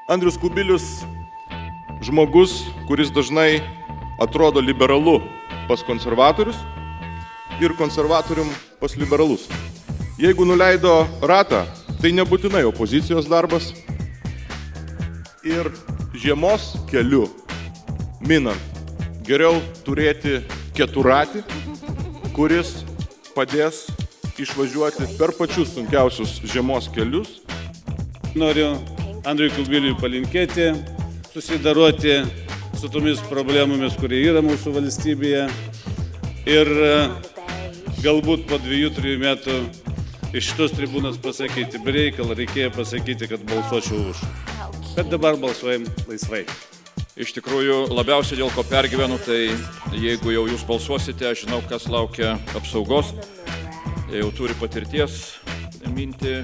Andrius Kubilius žmogus, kuris dažnai atrodo liberalu pas konservatorius ir konservatorium pas liberalus. Jeigu nuleido ratą, tai nebūtinai opozicijos darbas. Ir žiemos keliu minant geriau turėti keturratį, kuris padės išvažiuoti per pačius sunkiausius žiemos kelius. Noriu Andriui Kubiliui palinkėti, susidaroti su tomis problemomis, kurie yra mūsų valstybėje. Ir galbūt po 2-3 metų iš šitos tribūnos pasakyti, be reikalo reikėjo pasakyti, kad balsuočiau už. Bet dabar balsuojam laisvai. Iš tikrųjų, labiausiai dėl ko pergyvenu, tai jeigu jau jūs balsuosite, aš žinau, kas laukia apsaugos. Jie jau turi patirties minti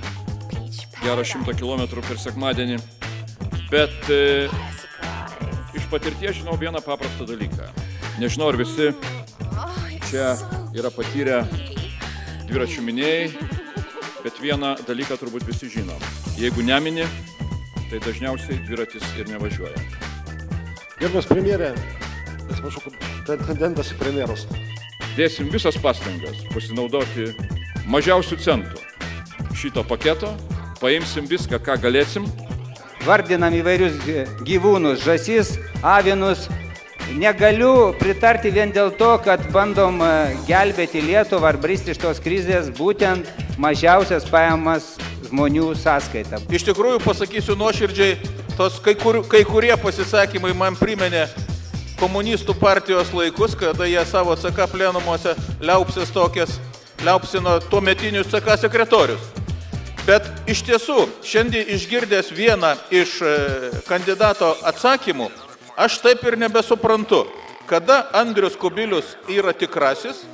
gerą 100 km per sekmadienį. Bet iš patirties žinau vieną paprastą dalyką. Nežinau, ar visi čia yra patyrę dviračių minėjai, bet vieną dalyką turbūt visi žino. Jeigu nemini, tai dažniausiai dviratis ir nevažiuoja. Gerbiamas premjerė, atsiprašau, pretendentas į premjerus. Dėsim visas pastangas pasinaudoti mažiausių centų šito paketo, paimsim viską, ką galėsim. Vardinam įvairius gyvūnus, žąsis, avinus. Negaliu pritarti vien dėl to, kad bandom gelbėti Lietuvą ar bristi iš tos krizės būtent mažiausias pajamas žmonių sąskaita. Iš tikrųjų, pasakysiu nuoširdžiai, kai kurie pasisakymai man priminė komunistų partijos laikus, kada jie savo CK plenumuose liaupsino tuometinius CK sekretorius. Bet iš tiesų, šiandien išgirdęs vieną iš kandidato atsakymų, aš taip ir nebesuprantu, kada Andrius Kubilius yra tikrasis,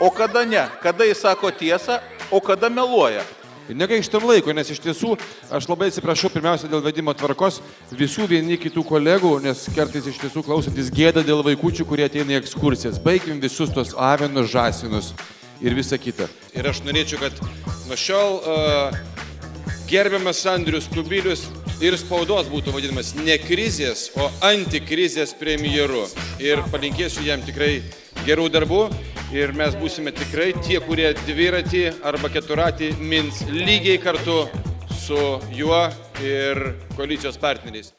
o kada ne, kada jis sako tiesą, o kada meluoja. Negaištam laiko, nes iš tiesų aš labai atsiprašau pirmiausia dėl vedimo tvarkos visų vieni kitų kolegų, nes kartais iš tiesų klausantis gėda dėl vaikučių, kurie ateina į ekskursijas. Baigim visus tos avinus, žąsinus ir visa kita. Ir aš norėčiau, kad nuo šiol gerbiamas Andrius Kubilius ir spaudos būtų vadinamas ne krizės, o antikrizės premjeru. Ir palinkėsiu jam tikrai gerų darbų ir mes būsime tikrai tie, kurie dviratį arba keturatį mins lygiai kartu su juo ir koalicijos partneriais.